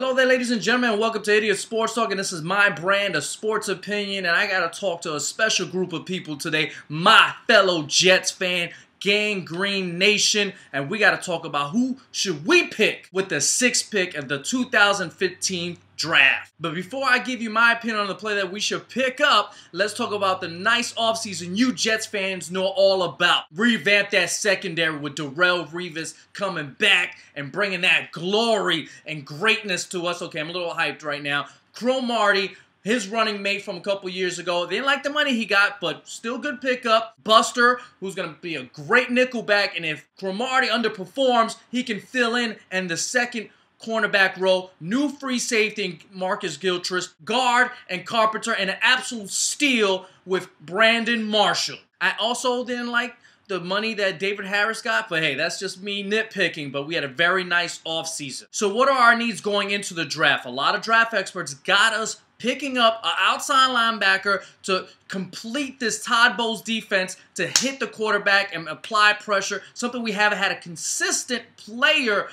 Hello there, ladies and gentlemen, and welcome to Idiot Sports Talk, and this is my brand of sports opinion, and I gotta talk to a special group of people today, my fellow Jets fan, Gang Green Nation, and we gotta talk about who should we pick with the sixth pick of the 2015 draft. But before I give you my opinion on the play that we should pick up, let's talk about the nice offseason you Jets fans know all about. Revamp that secondary with Darrelle Revis coming back and bringing that glory and greatness to us. Okay, I'm a little hyped right now. Cromartie, his running mate from a couple years ago. They didn't like the money he got, but still good pickup. Buster, who's going to be a great nickelback, and if Cromartie underperforms, he can fill in. And the second cornerback row, new free safety in Marcus Gilchrist, guard and Carpenter, and an absolute steal with Brandon Marshall. I also didn't like the money that David Harris got, but hey, that's just me nitpicking, but we had a very nice offseason. So what are our needs going into the draft? A lot of draft experts got us picking up an outside linebacker to complete this Todd Bowles defense, to hit the quarterback and apply pressure, something we haven't had a consistent player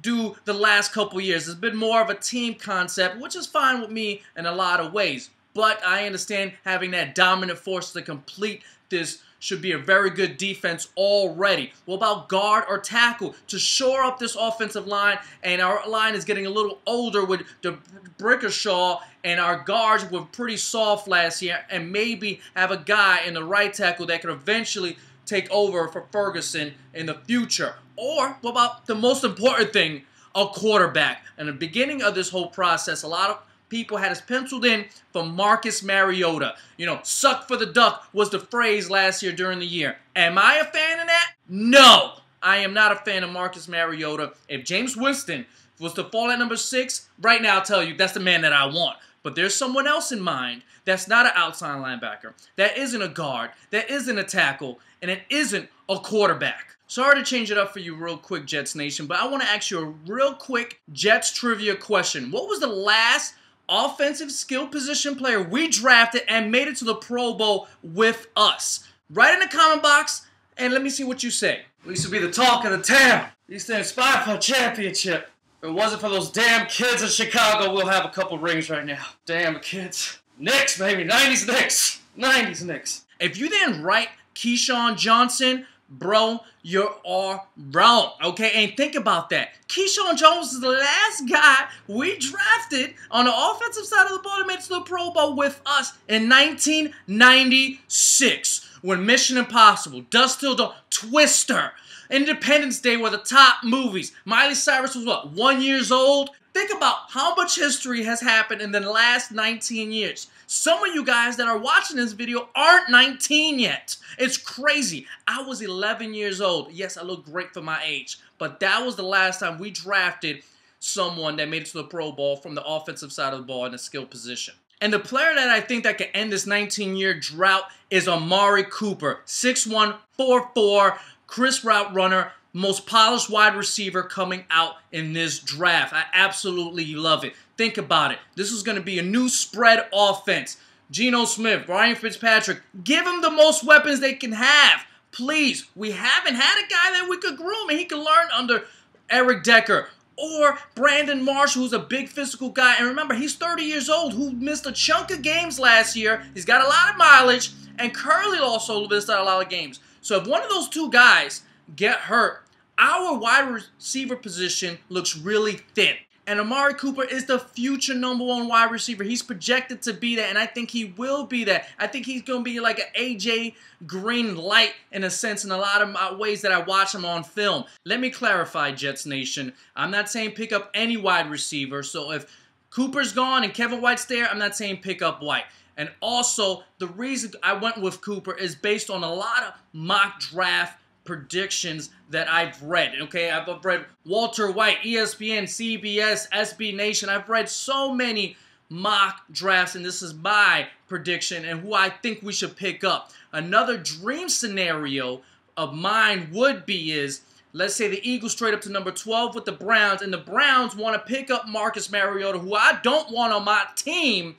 do the last couple years. It's been more of a team concept, which is fine with me in a lot of ways. But I understand having that dominant force to complete this should be a very good defense already. What about guard or tackle to shore up this offensive line? And our line is getting a little older with the Brickashaw, and our guards were pretty soft last year, and maybe have a guy in the right tackle that could eventually take over for Ferguson in the future. Or what about the most important thing, a quarterback? In the beginning of this whole process, a lot of people had us penciled in for Marcus Mariota. You know, suck for the duck was the phrase last year during the year. Am I a fan of that? No, I am not a fan of Marcus Mariota. If James Winston was to fall at number 6, right now I'll tell you that's the man that I want. But there's someone else in mind that's not an outside linebacker, that isn't a guard, that isn't a tackle, and it isn't a quarterback. Sorry to change it up for you real quick, Jets Nation, but I want to ask you a real quick Jets trivia question. What was the last offensive skill position player we drafted and made it to the Pro Bowl with us? Write in the comment box and let me see what you say. We used to be the talk of the town. We used to inspire for a championship. If it wasn't for those damn kids in Chicago, we'll have a couple rings right now. Damn kids. Knicks, baby. 90s Knicks. 90s Knicks. If you didn't write Keyshawn Johnson, bro, you are wrong, okay? And think about that. Keyshawn Jones is the last guy we drafted on the offensive side of the ball that made it to the Pro Bowl with us in 1996 when Mission Impossible, Dusk Till Dawn, Twister, Independence Day were the top movies. Miley Cyrus was, what, 1 year old? Think about how much history has happened in the last 19 years. Some of you guys that are watching this video aren't 19 yet. It's crazy. I was 11 years old. Yes, I look great for my age. But that was the last time we drafted someone that made it to the Pro Bowl from the offensive side of the ball in a skill position. And the player that I think that can end this 19-year drought is Amari Cooper. 6'1", 4'4", crisp route runner, most polished wide receiver coming out in this draft. I absolutely love it. Think about it. This is going to be a new spread offense. Geno Smith, Ryan Fitzpatrick, give them the most weapons they can have. Please, we haven't had a guy that we could groom and he can learn under Eric Decker. Or Brandon Marshall, who's a big physical guy. And remember, he's 30 years old, who missed a chunk of games last year. He's got a lot of mileage. And Curley also missed out a lot of games. So if one of those two guys get hurt, our wide receiver position looks really thin. And Amari Cooper is the future #1 wide receiver. He's projected to be that, and I think he will be that. I think he's going to be like an AJ Green light in a sense in a lot of ways that I watch him on film. Let me clarify, Jets Nation. I'm not saying pick up any wide receiver. So if Cooper's gone and Kevin White's there, I'm not saying pick up White. And also, the reason I went with Cooper is based on a lot of mock draft predictions that I've read, okay? I've read Walter White, ESPN, CBS, SB Nation. I've read so many mock drafts, and this is my prediction and who I think we should pick up. Another dream scenario of mine would be is, let's say the Eagles trade up to number 12 with the Browns, and the Browns want to pick up Marcus Mariota, who I don't want on my team,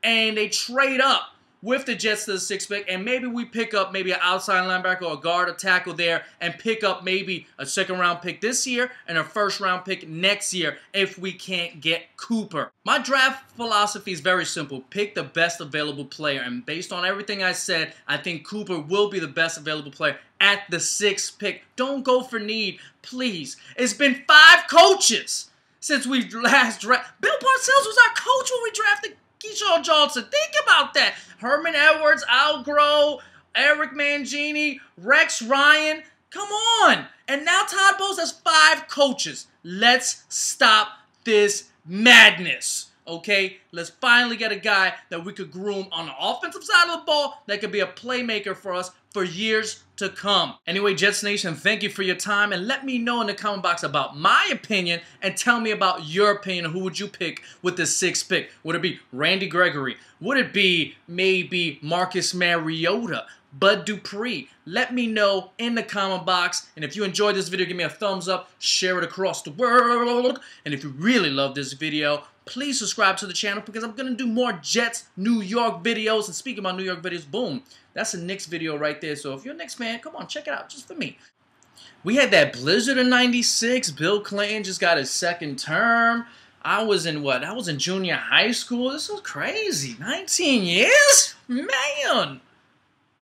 and they trade up with the Jets to the 6th pick, and maybe we pick up maybe an outside linebacker or a guard or tackle there and pick up maybe a 2nd-round pick this year and a 1st-round pick next year if we can't get Cooper. My draft philosophy is very simple. Pick the best available player, and based on everything I said, I think Cooper will be the best available player at the 6th pick. Don't go for need, please. It's been 5 coaches since we last drafted. Bill Parcells was our coach when we drafted Keyshawn Johnson. Think about that. Herman Edwards, Al Groh, Eric Mangini, Rex Ryan. Come on. And now Todd Bowles has 5 coaches. Let's stop this madness. Okay? Let's finally get a guy that we could groom on the offensive side of the ball that could be a playmaker for us for years to come. Anyway, Jets Nation, thank you for your time, and let me know in the comment box about my opinion and tell me about your opinion. Who would you pick with the 6th pick? Would it be Randy Gregory? Would it be maybe Marcus Mariota? Bud Dupree? Let me know in the comment box, and if you enjoyed this video, give me a thumbs up, share it across the world, and if you really love this video, please subscribe to the channel because I'm going to do more Jets New York videos. And speaking about New York videos, boom, that's a Knicks video right there. So if you're a Knicks fan, come on, check it out just for me. We had that blizzard in '96. Bill Clinton just got his 2nd term. I was in what? I was in junior high school. This was crazy. 19 years? Man.